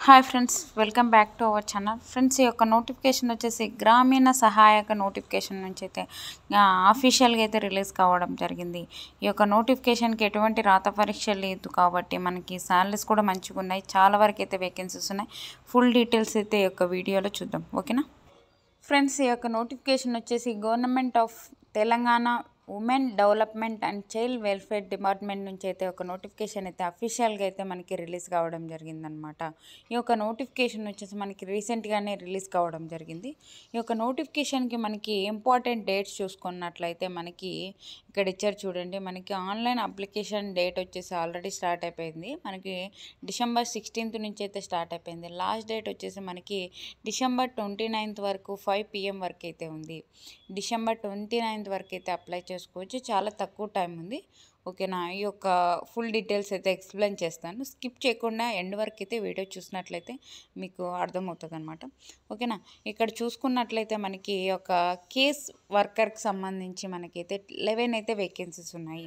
Hi friends, welcome back to our channel. Friends, ఈ యొక్క notification వచ్చేసి గ్రామీణ సహాయక నోటిఫికేషన్ నుంచి అయితే అఫీషియల్గా అయితే రిలీజ్ కావడం జరిగింది. ఈ యొక్క నోటిఫికేషన్కి ఎటువంటి రాత పరీక్ష లేదు కాబట్టి మనకి శాలరీస్ కూడా మంచిగా ఉన్నాయి. చాలా వరకు అయితే వేకెన్సీస్ ఉన్నాయి. ఫుల్ డీటెయిల్స్ అయితే ఈ యొక్క వీడియోలో చూద్దాం, ఓకేనా ఫ్రెండ్స్. ఈ యొక్క నోటిఫికేషన్ వచ్చేసి government of Telangana women development and child welfare department నుంచి అయితే ఒక నోటిఫికేషన్ అయితే అఫీషియల్గా అయితే మనకి రిలీజ్ కావడం జరిగిందనమాట. ఈ యొక్క నోటిఫికేషన్ వచ్చేసి మనకి రీసెంట్గానే రిలీజ్ కావడం జరిగింది. ఈ యొక్క నోటిఫికేషన్కి మనకి ఇంపార్టెంట్ డేట్స్ చూసుకున్నట్లయితే మనకి ఇక్కడ ఇచ్చారు చూడండి. మనకి ఆన్లైన్ అప్లికేషన్ డేట్ వచ్చేసి ఆల్రెడీ స్టార్ట్ అయిపోయింది. మనకి డిసెంబర్ 16th నుంచి అయితే స్టార్ట్ అయిపోయింది. లాస్ట్ డేట్ వచ్చేసి మనకి డిసెంబర్ 29th వరకు 5 PM వరకు అయితే ఉంది. డిసెంబర్ 29th వరకు అయితే అప్లై చేసుకోవచ్చు. చాలా తక్కువ టైం ఉంది, ఓకేనా. ఈ యొక్క ఫుల్ డీటెయిల్స్ అయితే ఎక్స్ప్లెయిన్ చేస్తాను. స్కిప్ చేయకుండా ఎండ్ వరకు అయితే వీడియో చూసినట్లయితే మీకు అర్థమవుతుంది అనమాట, ఓకేనా. ఇక్కడ చూసుకున్నట్లయితే మనకి ఈ యొక్క కేస్ వర్కర్కి సంబంధించి మనకైతే 11 అయితే వేకెన్సీస్ ఉన్నాయి.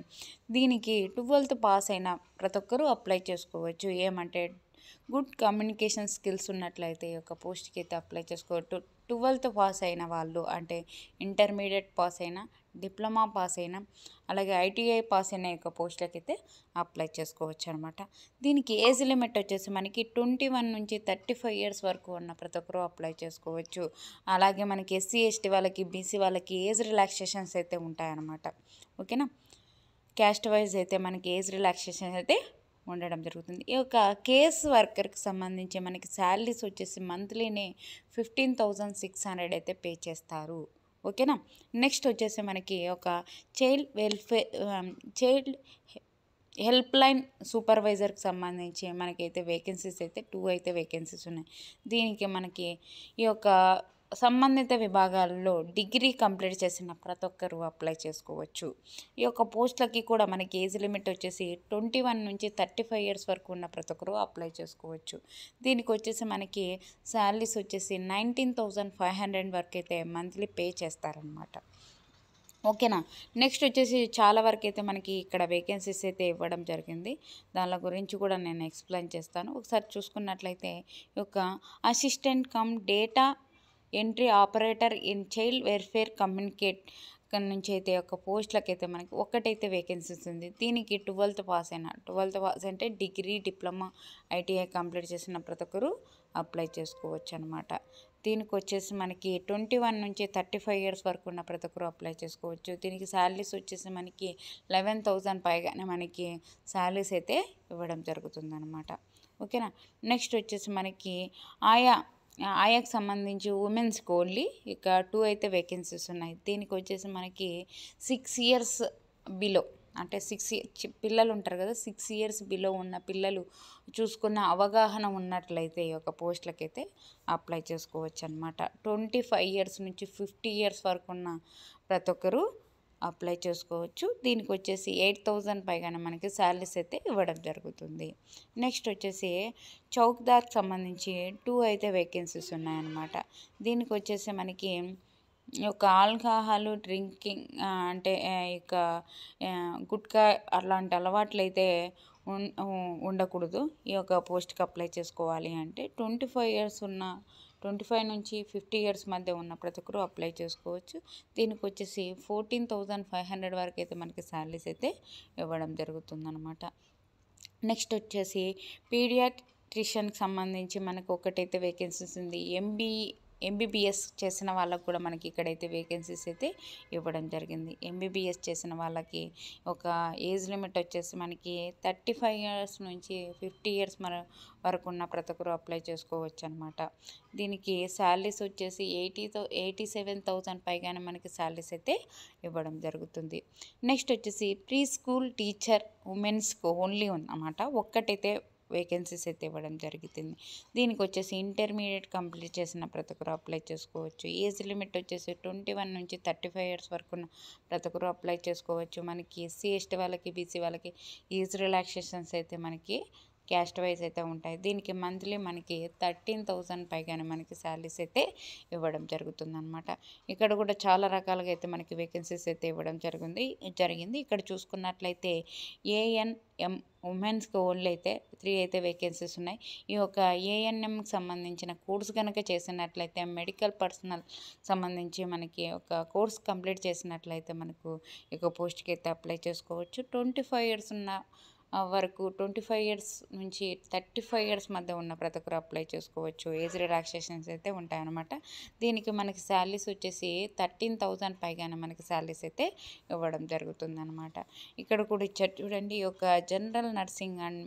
దీనికి 12th పాస్ అయిన ప్రతి ఒక్కరూ అప్లై చేసుకోవచ్చు. ఏమంటే గుడ్ కమ్యూనికేషన్ స్కిల్స్ ఉన్నట్లయితే ఈ యొక్క పోస్ట్కి అయితే అప్లై చేసుకోవచ్చు. 12th పాస్ అయిన వాళ్ళు అంటే ఇంటర్మీడియట్ పాస్ అయినా, డిప్లొమా పాస్ అయినా, అలాగే ITI పాస్ అయిన యొక్క పోస్టులకి అయితే అప్లై చేసుకోవచ్చు అనమాట. దీనికి ఏజ్ లిమిట్ వచ్చేసి మనకి 21 నుంచి 35 years వరకు ఉన్న ప్రతి ఒక్కరూ అప్లై చేసుకోవచ్చు. అలాగే మనకి SC ST వాళ్ళకి, BC వాళ్ళకి ఏజ్ రిలాక్సేషన్స్ అయితే ఉంటాయన్నమాట, ఓకేనా. క్యాస్ట్ వైజ్ అయితే మనకి ఏజ్ రిలాక్సేషన్ అయితే ఉండడం జరుగుతుంది. ఈ యొక్క కేస్ వర్కర్కి సంబంధించి మనకి శాలరీస్ వచ్చేసి మంత్లీనే 15,600 అయితే పే చేస్తారు, ఓకేనా. నెక్స్ట్ వచ్చేసి మనకి ఒక చైల్డ్ హెల్ప్ లైన్ సూపర్వైజర్కి సంబంధించి మనకైతే వేకెన్సీస్ అయితే 2 అయితే వేకెన్సీస్ ఉన్నాయి. దీనికి మనకి ఈ యొక్క సంబంధిత విభాగాల్లో డిగ్రీ కంప్లీట్ చేసిన ప్రతి ఒక్కరు అప్లై చేసుకోవచ్చు. ఈ యొక్క పోస్టులకి కూడా మనకి ఏజ్ లిమిట్ వచ్చేసి 21 నుంచి 35 years వరకు ఉన్న ప్రతి ఒక్కరు అప్లై చేసుకోవచ్చు. దీనికి వచ్చేసి మనకి శాలరీస్ వచ్చేసి 19,500 వరకు అయితే మంత్లీ పే చేస్తారనమాట, ఓకేనా. నెక్స్ట్ వచ్చేసి చాలా వరకు అయితే మనకి ఇక్కడ వేకెన్సీస్ అయితే ఇవ్వడం జరిగింది. దాని గురించి కూడా నేను ఎక్స్ప్లెయిన్ చేస్తాను. ఒకసారి చూసుకున్నట్లయితే ఈ యొక్క assistant cum data entry operator in child welfare communicate నుంచి అయితే ఒక పోస్టులకి అయితే మనకి ఒక్కటైతే వేకెన్సీస్ ఉంది. దీనికి 12th పాస్ అయినా, 12th పాస్ అంటే డిగ్రీ, డిప్లొమా, ITI కంప్లీట్ చేసిన ప్రతి ఒక్కరు అప్లై చేసుకోవచ్చు అనమాట. దీనికి వచ్చేసి మనకి 21 నుంచి 35 years వరకు ఉన్న ప్రతి ఒక్కరు అప్లై చేసుకోవచ్చు. దీనికి శాలరీస్ వచ్చేసి మనకి 11,000 పైగానే మనకి శాలరీస్ అయితే ఇవ్వడం జరుగుతుంది అనమాట, ఓకేనా. నెక్స్ట్ వచ్చేసి మనకి ఆయాకి సంబంధించి ఉమెన్స్కి ఓన్లీ ఇక 2 అయితే వేకెన్సీస్ ఉన్నాయి. దీనికి వచ్చేసి మనకి 6 years బిలో అంటే 6 పిల్లలు ఉంటారు కదా, 6 years బిలో ఉన్న పిల్లలు చూసుకున్న అవగాహన ఉన్నట్లయితే ఈ యొక్క పోస్టులకైతే అప్లై చేసుకోవచ్చు అనమాట. 25 years నుంచి 50 years వరకు ఉన్న ప్రతి ఒక్కరు అప్లై చేసుకోవచ్చు. దీనికి వచ్చేసి 8,000 పైగానే మనకి శాలరీస్ అయితే ఇవ్వడం జరుగుతుంది. నెక్స్ట్ వచ్చేసి చౌక్దార్కి సంబంధించి 2 అయితే వేకెన్సీస్ ఉన్నాయన్నమాట. దీనికి వచ్చేసి మనకి ఒక ఆల్కహాల్ డ్రింకింగ్ అంటే ఇక గుట్కా అలాంటి అలవాట్లు అయితే ఉండకూడదు. ఈ యొక్క పోస్ట్కి అప్లై చేసుకోవాలి అంటే 25 నుంచి 50 years మధ్య ఉన్న ప్రతి ఒక్కరు అప్లై చేసుకోవచ్చు. దీనికి వచ్చేసి 14,500 వరకు అయితే మనకి శాలరీస్ అయితే ఇవ్వడం జరుగుతుందన్నమాట. నెక్స్ట్ వచ్చేసి పీడియాట్రిషియన్కి సంబంధించి మనకు ఒకటైతే వేకెన్సీస్ ఉంది. MBBS చేసిన వాళ్ళకు కూడా మనకి ఇక్కడైతే వేకెన్సీస్ అయితే ఇవ్వడం జరిగింది. MBBS చేసిన వాళ్ళకి ఒక ఏజ్ లిమిట్ వచ్చేసి మనకి 35 years నుంచి 50 years వరకు ఉన్న ప్రతి ఒక్కరు అప్లై చేసుకోవచ్చు అనమాట. దీనికి శాలరీస్ వచ్చేసి 87,000 పైగానే మనకి శాలరీస్ అయితే ఇవ్వడం జరుగుతుంది. నెక్స్ట్ వచ్చేసి ప్రీ స్కూల్ టీచర్ ఉమెన్స్కి ఓన్లీ అన్నమాట, ఒక్కటైతే వేకెన్సీస్ అయితే ఇవ్వడం జరుగుతుంది. దీనికి వచ్చేసి ఇంటర్మీడియట్ కంప్లీట్ చేసిన ప్రతి ఒక్కరు అప్లై చేసుకోవచ్చు. ఏజ్ లిమిట్ వచ్చేసి 21 నుంచి 35 years వరకు ఉన్న ప్రతి ఒక్కరు అప్లై చేసుకోవచ్చు. మనకి SC ST వాళ్ళకి, BC వాళ్ళకి ఏజ్ రిలాక్సేషన్స్ అయితే మనకి క్యాస్ట్ వైజ్ అయితే ఉంటాయి. దీనికి మంత్లీ మనకి 13,000 పైగానే మనకి శాలరీస్ అయితే ఇవ్వడం జరుగుతుందన్నమాట. ఇక్కడ కూడా చాలా రకాలుగా అయితే మనకి వేకెన్సీస్ అయితే ఇవ్వడం జరిగింది. ఇక్కడ చూసుకున్నట్లయితే ఏఎన్ఎం ఉమెన్స్కి ఓన్లీ అయితే 3 అయితే వేకెన్సీస్ ఉన్నాయి. ఈ యొక్క ఏఎన్ఎంకి సంబంధించిన కోర్స్ కనుక చేసినట్లయితే మెడికల్ పర్సనల్ సంబంధించి మనకి ఒక కోర్స్ కంప్లీట్ చేసినట్లయితే మనకు ఈ యొక్క పోస్ట్కి అయితే అప్లై చేసుకోవచ్చు. 25 ఇయర్స్ ఉన్న వరకు 25 ఇయర్స్ నుంచి 35 ఇయర్స్ మధ్య ఉన్న ప్రతి ఒక్కరు అప్లై చేసుకోవచ్చు. ఏజ్ రిలాక్సేషన్స్ అయితే ఉంటాయన్నమాట. దీనికి మనకి శాలరీస్ వచ్చేసి 13,000 పైగానే మనకి శాలరీస్ అయితే ఇవ్వడం జరుగుతుందన్నమాట. ఇక్కడ కూడా ఇచ్చారు చూడండి. ఈ యొక్క జనరల్ నర్సింగ్ అండ్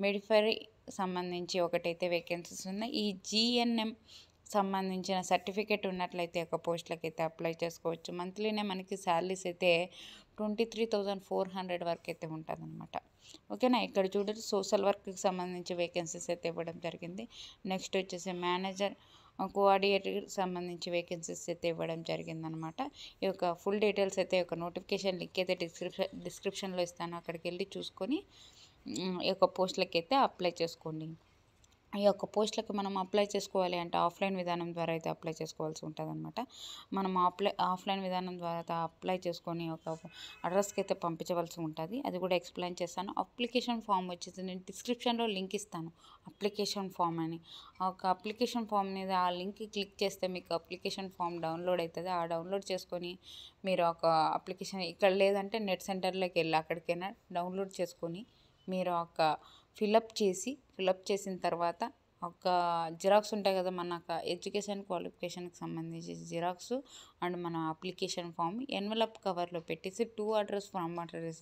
మిడ్వైఫరీ సంబంధించి ఒకటైతే వేకెన్సీస్ ఉన్నాయి. ఈ జిఎన్ఎం సంబంధించిన సర్టిఫికేట్ ఉన్నట్లయితే ఒక పోస్టులకి అయితే అప్లై చేసుకోవచ్చు. మంత్లీనే మనకి శాలరీస్ అయితే 23,400 వరకు అయితే ఉంటుందన్నమాట. ఓకేనా. ఇక్కడ చూడండి సోషల్ వర్క్కి సంబంధించి వేకెన్సీస్ అయితే ఇవ్వడం జరిగింది. నెక్స్ట్ వచ్చేసి మేనేజర్ కోఆర్డినేటర్ సంబంధించి వేకెన్సీస్ అయితే ఇవ్వడం జరిగిందనమాట. ఈ యొక్క ఫుల్ డీటెయిల్స్ అయితే ఒక నోటిఫికేషన్ లింక్ అయితే డిస్క్రిప్షన్లో ఇస్తాను. అక్కడికి వెళ్ళి చూసుకొని ఈ యొక్క పోస్టులకి అయితే అప్లై చేసుకోండి. ఈ యొక్క పోస్టులకి మనం అప్లై చేసుకోవాలి అంటే ఆఫ్లైన్ విధానం ద్వారా అయితే అప్లై చేసుకోవాల్సి ఉంటుందన్నమాట. మనం ఆఫ్లైన్ విధానం ద్వారా అప్లై చేసుకొని ఒక అడ్రస్కి అయితే పంపించవలసి ఉంటుంది. అది కూడా ఎక్స్ప్లెయిన్ చేస్తాను. అప్లికేషన్ ఫామ్ వచ్చేసి నేను డిస్క్రిప్షన్లో లింక్ ఇస్తాను. అప్లికేషన్ ఫామ్ అని ఒక అప్లికేషన్ ఫామ్ మీద ఆ లింక్ క్లిక్ చేస్తే మీకు అప్లికేషన్ ఫామ్ డౌన్లోడ్ అవుతుంది. ఆ డౌన్లోడ్ చేసుకొని మీరు ఒక అప్లికేషన్ ఇక్కడ లేదంటే నెట్ సెంటర్లోకి వెళ్ళి అక్కడికైనా డౌన్లోడ్ చేసుకొని మీరు ఒక ఫిలప్ చేసిన తర్వాత ఒక జిరాక్స్ ఉంటాయి కదా, మన ఎడ్యుకేషన్ క్వాలిఫికేషన్కి సంబంధించి జిరాక్స్ అండ్ మన అప్లికేషన్ ఫామ్ ఎన్వలప్ కవర్లో పెట్టేసి 2 అడ్రస్ ఫామ్ అడ్రస్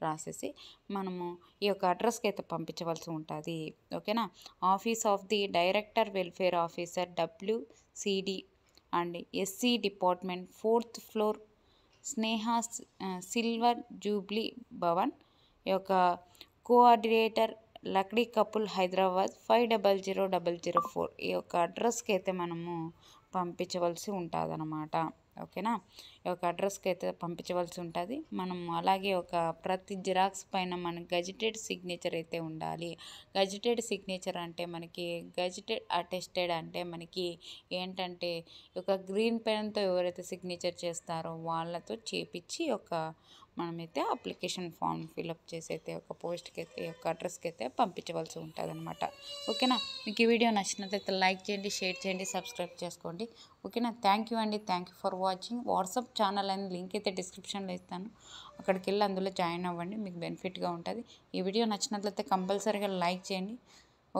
రాసేసి మనము ఈ యొక్క అడ్రస్కి అయితే పంపించవలసి ఉంటుంది. ఓకేనా. Office of the director welfare officer WCD and SC department 4th floor Sneha silver Jubilee Bhavan. ఈ యొక్క కోఆర్డినేటర్ లక్డీ కపుల్ హైదరాబాద్ 500004. ఈ యొక్క అడ్రస్కి అయితే మనము పంపించవలసి ఉంటుంది అన్నమాట. ఓకేనా. ఈ యొక్క అడ్రస్కి అయితే పంపించవలసి ఉంటుంది. మనం అలాగే ఒక ప్రతి జిరాక్స్ పైన మన గజిటెడ్ సిగ్నేచర్ అయితే ఉండాలి. గజిటెడ్ సిగ్నేచర్ అంటే మనకి గజిటెడ్ అటెస్టెడ్ అంటే మనకి ఏంటంటే ఒక గ్రీన్ పెన్తో ఎవరైతే సిగ్నేచర్ చేస్తారో వాళ్ళతో చేపించి ఒక మనమైతే అప్లికేషన్ ఫామ్ ఫిలప్ చేసి అయితే ఒక పోస్ట్కి అయితే ఒక అడ్రస్కి అయితే పంపించవలసి ఉంటుంది అనమాట. ఓకేనా. మీకు ఈ వీడియో నచ్చినట్లయితే లైక్ చేయండి, షేర్ చేయండి, సబ్స్క్రైబ్ చేసుకోండి. ఓకేనా. థ్యాంక్ యూ అండి. Thank you for watching. WhatsApp channel అని లింక్ అయితే డిస్క్రిప్షన్లో ఇస్తాను. అక్కడికి వెళ్ళి అందులో జాయిన్ అవ్వండి, మీకు బెనిఫిట్గా ఉంటుంది. ఈ వీడియో నచ్చినట్లయితే కంపల్సరీగా లైక్ చేయండి.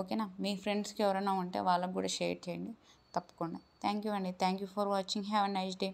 ఓకేనా. మీ ఫ్రెండ్స్కి ఎవరైనా ఉంటే వాళ్ళకు కూడా షేర్ చేయండి తప్పకుండా. థ్యాంక్ యూ అండి. Thank you for watching. Have a nice day.